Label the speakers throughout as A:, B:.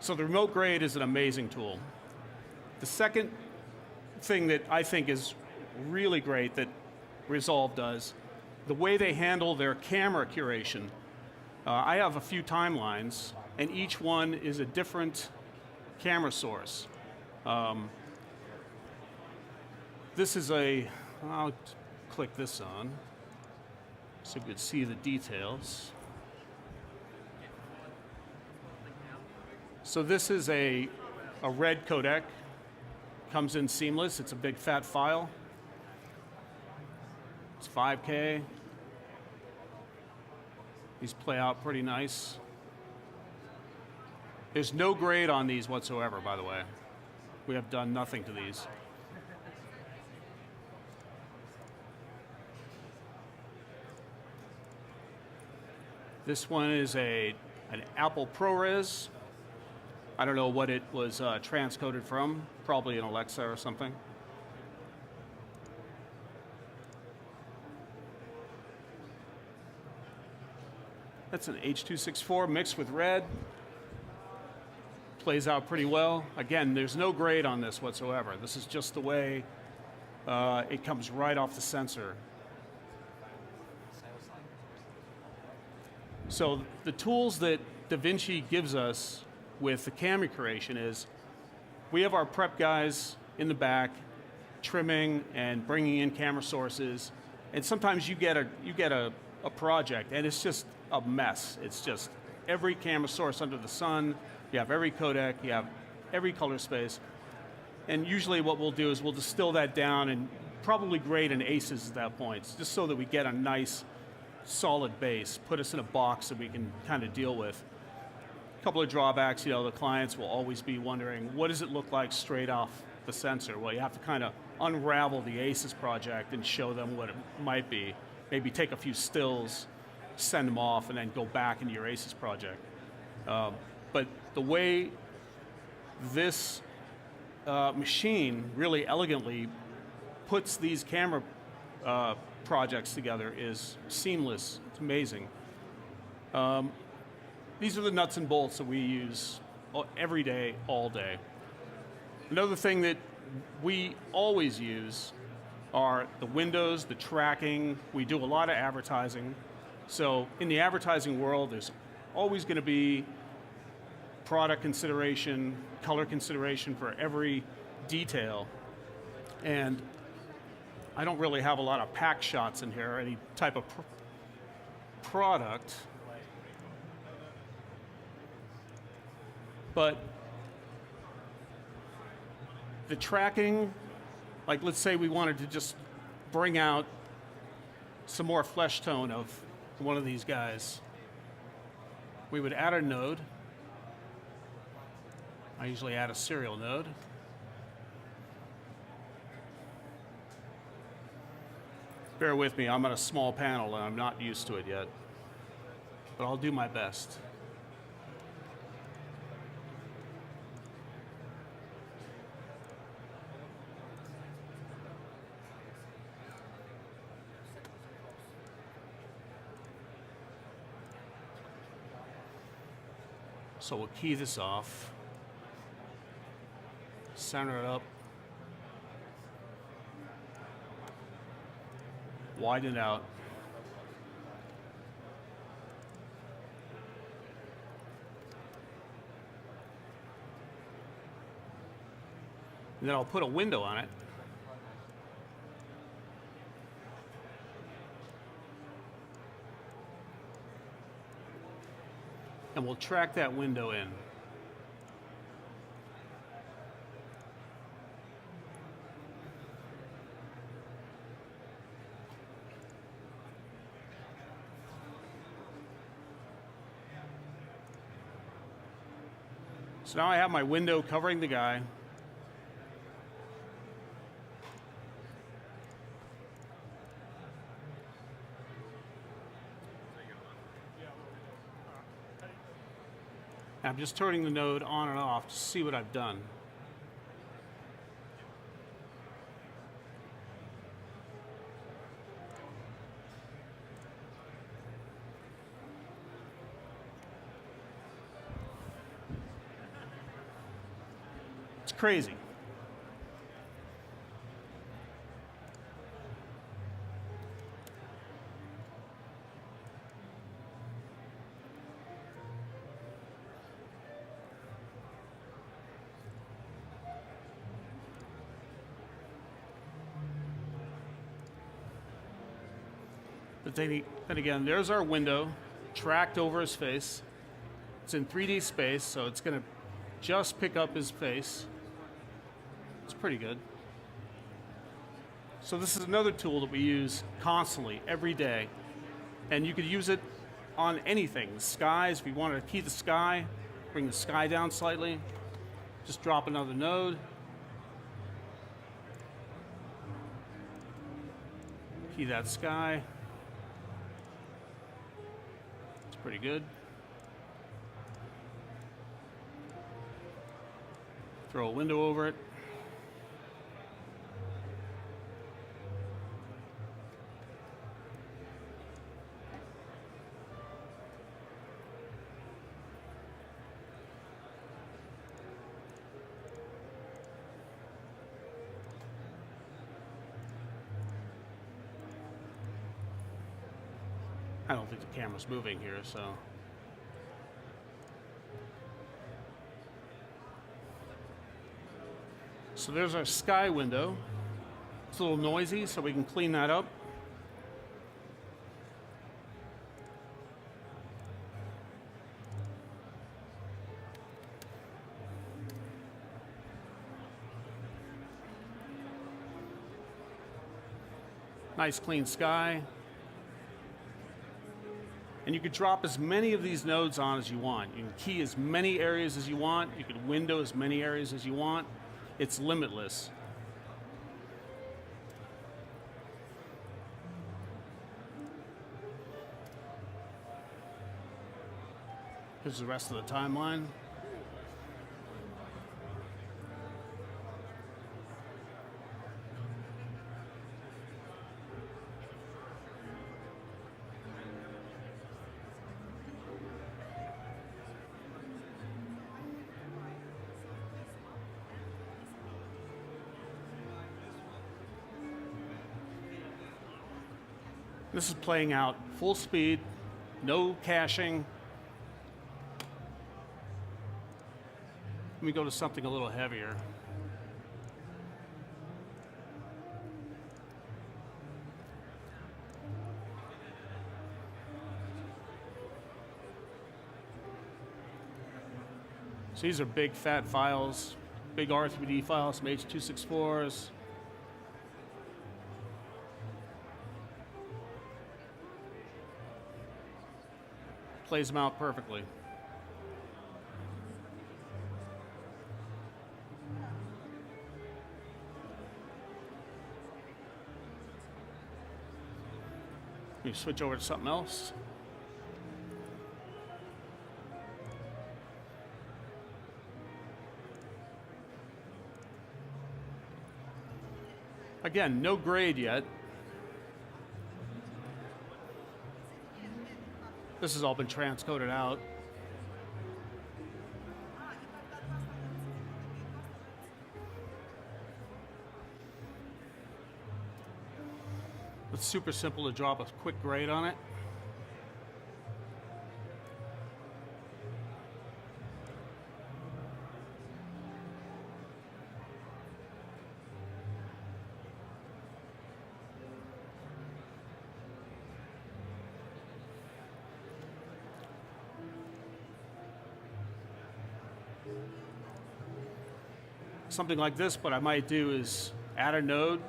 A: So the remote grade is an amazing tool. The second thing that I think is really great that Resolve does, the way they handle their camera curation. I have a few timelines, and each one is a different camera source. This is I'll click this on, so you can see the details. So this is a red codec, comes in seamless, it's a big fat file. It's 5K. These play out pretty nice. There's no grade on these whatsoever, by the way. We have done nothing to these. This one is an Apple ProRes. I don't know what it was transcoded from, probably an Alexa or something. That's an H.264 mixed with red. Plays out pretty well. Again, there's no grade on this whatsoever. This is just the way it comes right off the sensor. So the tools that Davinci gives us with the camera curation is, we have our prep guys in the back trimming and bringing in camera sources, and sometimes you get a project and it's just a mess. It's just every camera source under the sun, you have every codec, you have every color space, and usually what we'll do is we'll distill that down and probably grade in aces at that point, just so that we get a nice solid base, put us in a box that we can kind of deal with. A couple of drawbacks, the clients will always be wondering, what does it look like straight off the sensor? Well, you have to kind of unravel the ACES project and show them what it might be. Maybe take a few stills, send them off, and then go back into your ACES project. But the way this machine really elegantly puts these camera projects together is seamless. It's amazing. These are the nuts and bolts that we use every day, all day. Another thing that we always use are the windows, the tracking. We do a lot of advertising. So in the advertising world, there's always going to be product consideration, color consideration for every detail. And I don't really have a lot of pack shots in here, any type of product. But the tracking, like let's say we wanted to just bring out some more flesh tone of one of these guys. We would add a node. I usually add a serial node. Bear with me, I'm on a small panel and I'm not used to it yet, but I'll do my best. So we'll key this off, center it up, widen it out. And then I'll put a window on it. And we'll track that window in. So now I have my window covering the guy. I'm just turning the node on and off to see what I've done. It's crazy. But then again, there's our window, tracked over his face. It's in 3D space, so it's going to just pick up his face. It's pretty good. So this is another tool that we use constantly, every day. And you could use it on anything. The skies, if you wanted to key the sky, bring the sky down slightly, just drop another node. Key that sky. It's pretty good. Throw a window over it. I don't think the camera's moving here, so. So there's our sky window. It's a little noisy, so we can clean that up. Nice clean sky. And you could drop as many of these nodes on as you want. You can key as many areas as you want. You could window as many areas as you want. It's limitless. Here's the rest of the timeline. This is playing out full speed, no caching. Let me go to something a little heavier. So these are big fat files, big R3D files, some H.264s. Plays them out perfectly. Let me switch over to something else. Again, no grade yet. This has all been transcoded out. It's super simple to drop a quick grade on it. Something like this, what I might do is add a node,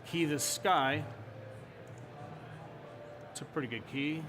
A: key this sky. It's a pretty good key.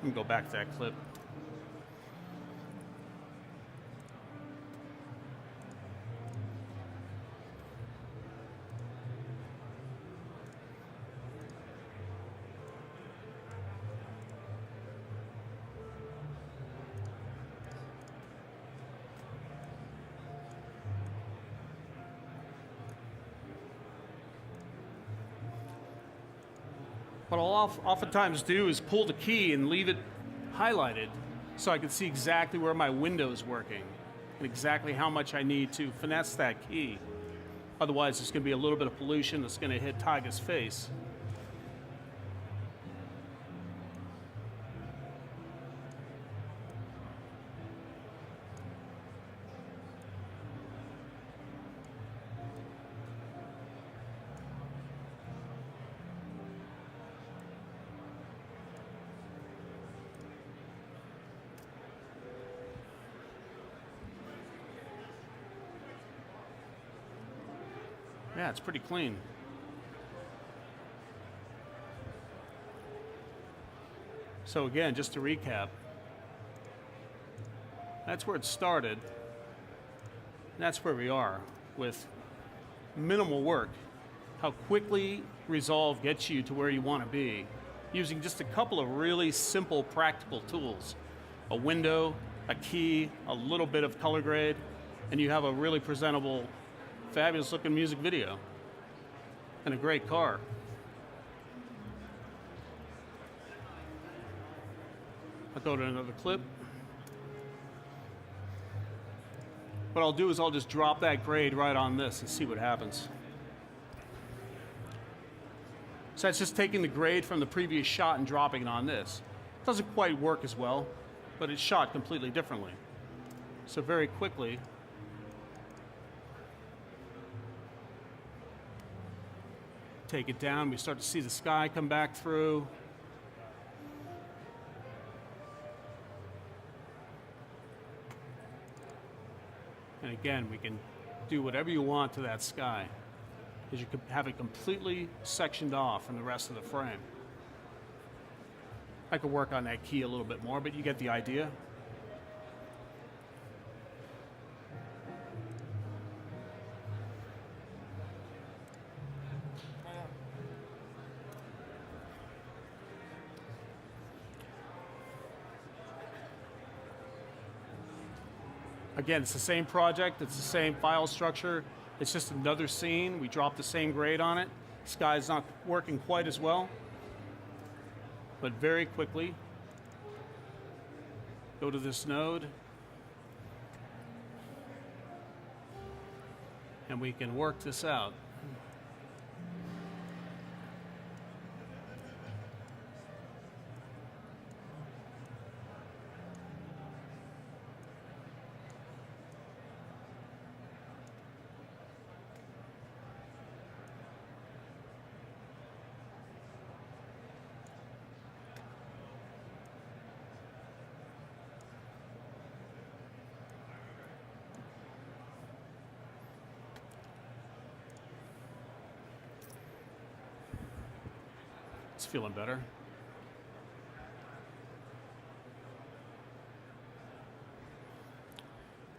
A: Let me go back to that clip. What I'll oftentimes do is pull the key and leave it highlighted so I can see exactly where my window is working and exactly how much I need to finesse that key. Otherwise, there's going to be a little bit of pollution that's going to hit Tyga's face. Yeah, it's pretty clean. So again, just to recap, that's where it started. That's where we are with minimal work. How quickly Resolve gets you to where you want to be using just a couple of really simple, practical tools. A window, a key, a little bit of color grade, and you have a really presentable, fabulous looking music video and a great car. I'll go to another clip. What I'll do is I'll just drop that grade right on this and see what happens. So that's just taking the grade from the previous shot and dropping it on this. It doesn't quite work as well, but it's shot completely differently. So very quickly, take it down, we start to see the sky come back through. And again, we can do whatever you want to that sky, because you can have it completely sectioned off from the rest of the frame. I could work on that key a little bit more, but you get the idea. Again, it's the same project, it's the same file structure, it's just another scene. We dropped the same grade on it. Sky's not working quite as well, but very quickly, go to this node, and we can work this out. It's feeling better. And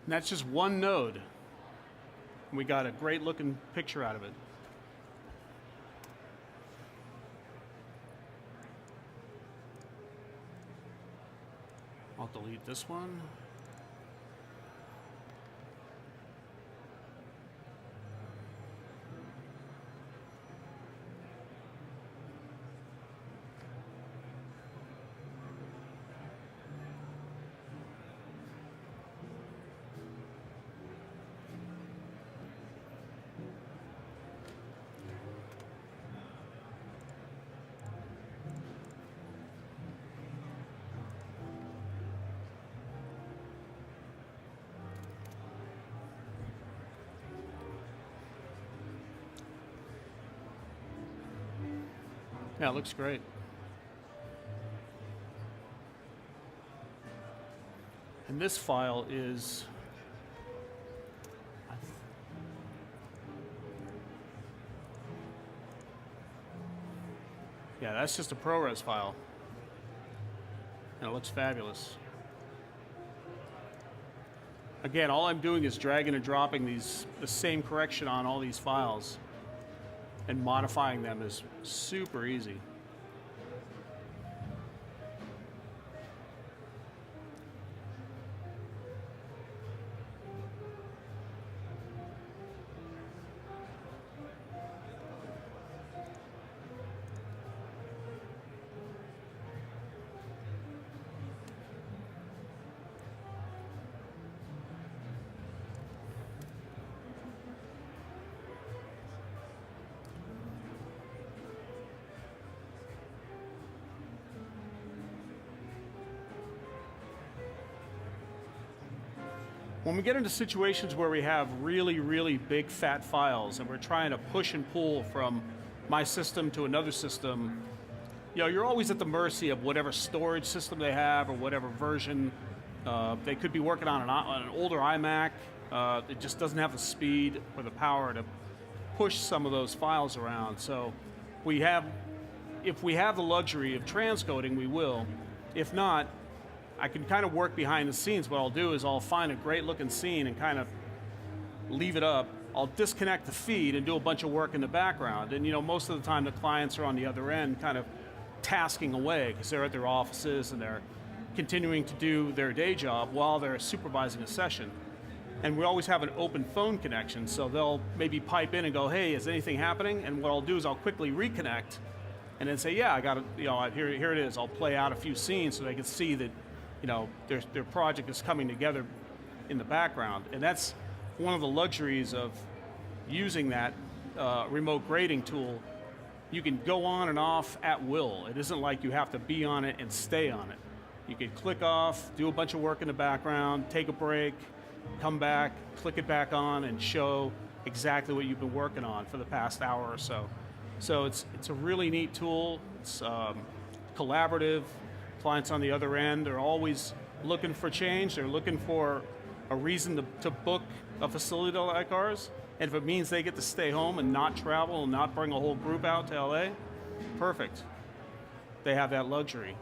A: that's just one node. We got a great looking picture out of it. I'll delete this one. Yeah, it looks great. And this file is, yeah, that's just a ProRes file. and it looks fabulous. Again, all I'm doing is dragging and dropping the same correction on all these files, and modifying them is super easy. When we get into situations where we have really, really big fat files and we're trying to push and pull from my system to another system, you're always at the mercy of whatever storage system they have or whatever version. They could be working on an older iMac. It just doesn't have the speed or the power to push some of those files around. So if we have the luxury of transcoding, we will. If not, I can kind of work behind the scenes. What I'll do is I'll find a great looking scene and kind of leave it up. I'll disconnect the feed and do a bunch of work in the background. And most of the time the clients are on the other end kind of tasking away because they're at their offices and they're continuing to do their day job while they're supervising a session. And we always have an open phone connection, so they'll maybe pipe in and go, hey, is anything happening? And what I'll do is I'll quickly reconnect and then say, yeah, I got it, here it is. I'll play out a few scenes so they can see that their project is coming together in the background. And that's one of the luxuries of using that remote grading tool. You can go on and off at will. It isn't like you have to be on it and stay on it. You can click off, do a bunch of work in the background, take a break, come back, click it back on, and show exactly what you've been working on for the past hour or so. So it's a really neat tool. It's collaborative. Clients on the other end are always looking for change. They're looking for a reason to book a facility like ours. And if it means they get to stay home and not travel and not bring a whole group out to LA, perfect. They have that luxury.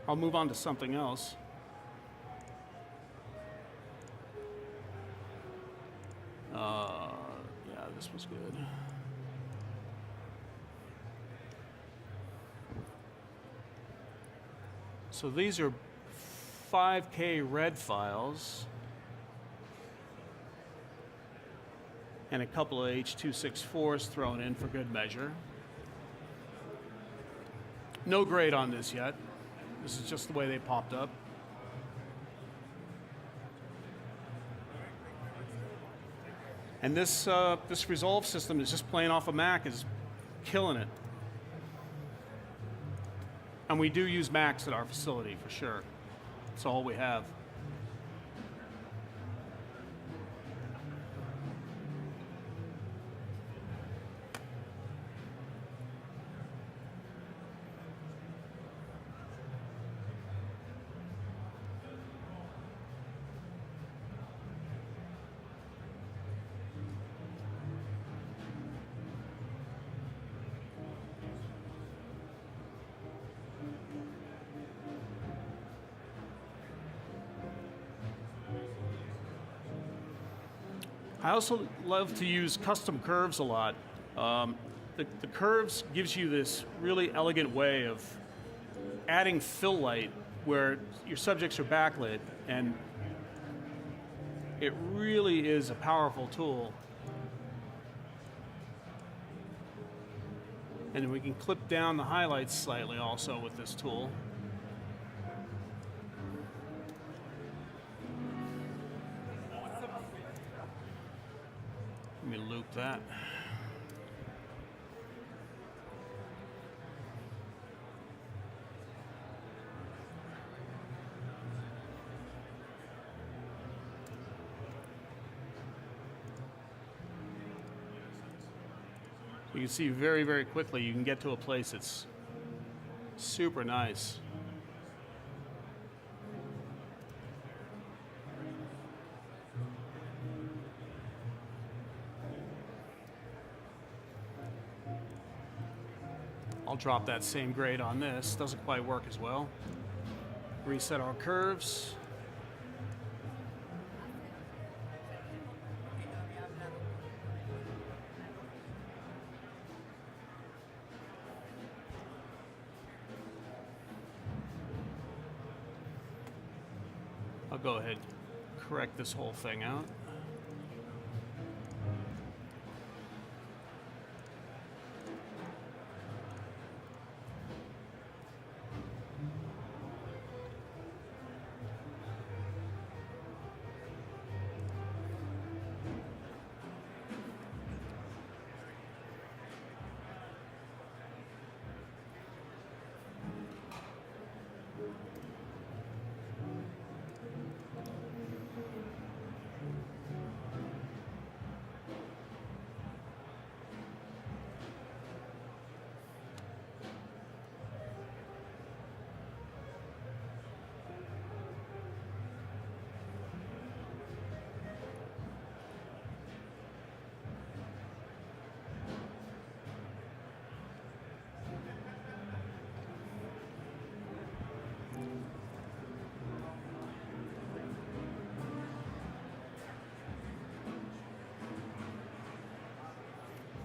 A: I'll move on to something else. Yeah, this was good. So these are 5K red files and a couple of H.264s thrown in for good measure. No grade on this yet. This is just the way they popped up. And this Resolve system is just playing off a Mac, is killing it. And we do use Macs at our facility for sure. That's all we have. I also love to use custom curves a lot. The curves gives you this really elegant way of adding fill light where your subjects are backlit, and it really is a powerful tool. And we can clip down the highlights slightly also with this tool. Let me loop that. You can see very, very quickly you can get to a place that's super nice. I'll drop that same grade on this. Doesn't quite work as well. Reset our curves. I'll go ahead and correct this whole thing out.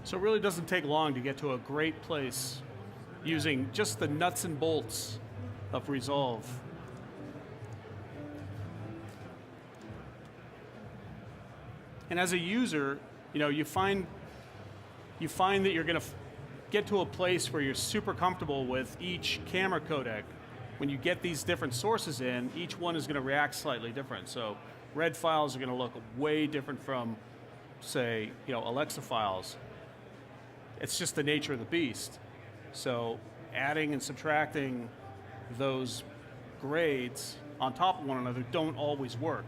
A: So it really doesn't take long to get to a great place using just the nuts and bolts of Resolve. And as a user, you find that you're going to get to a place where you're super comfortable with each camera codec. When you get these different sources in, each one is going to react slightly different. So red files are going to look way different from, say, Alexa files. It's just the nature of the beast. So adding and subtracting those grades on top of one another don't always work.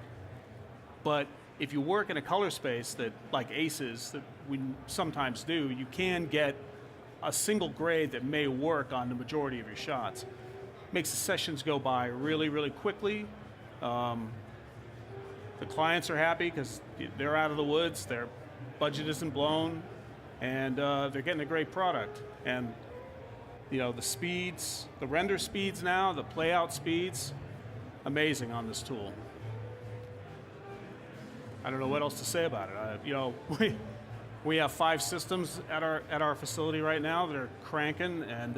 A: But if you work in a color space that, like ACES, that we sometimes do, you can get a single grade that may work on the majority of your shots. Makes the sessions go by really, really quickly. The clients are happy because they're out of the woods, their budget isn't blown, and they're getting a great product. And the speeds, the render speeds now, the playout speeds, amazing on this tool. I don't know what else to say about it. We have 5 systems at our facility right now that are cranking, and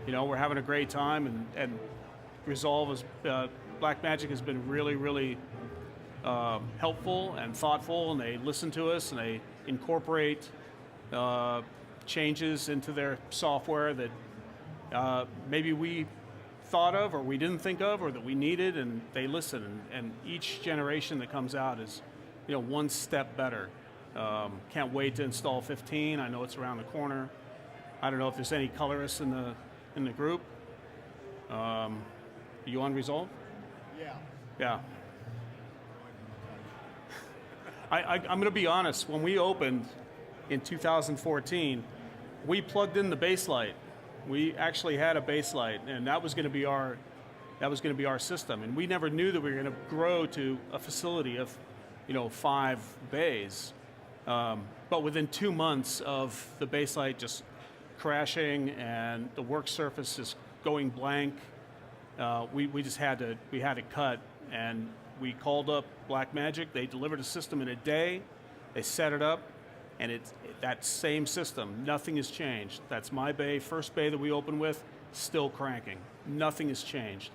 A: we're having a great time. And Resolve is Blackmagic has been really, really helpful and thoughtful, and they listen to us and they incorporate changes into their software that maybe we thought of or we didn't think of or that we needed, and they listen. And each generation that comes out is one step better. Can't wait to install 15. I know it's around the corner. I don't know if there's any colorists in the group. Are you on Resolve? Yeah. I'm going to be honest. When we opened in 2014, we plugged in the base light. We actually had a base light, and that was going to be our system. And we never knew that we were going to grow to a facility of 5 bays. But within 2 months of the base light just crashing and the work surface just going blank, we had to cut, and we called up Blackmagic. They delivered a system in a day. They set it up, and it's that same system. Nothing has changed. That's my bay, first bay that we opened with, still cranking. Nothing has changed.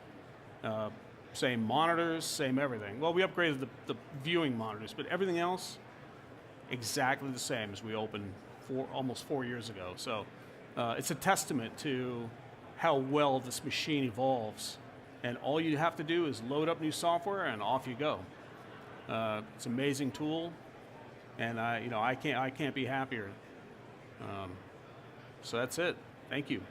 A: Same monitors, same everything. Well, we upgraded the viewing monitors, but everything else, exactly the same as we opened almost 4 years ago. So it's a testament to how well this machine evolves. And all you have to do is load up new software and off you go. It's an amazing tool, and I can't be happier. So that's it. Thank you.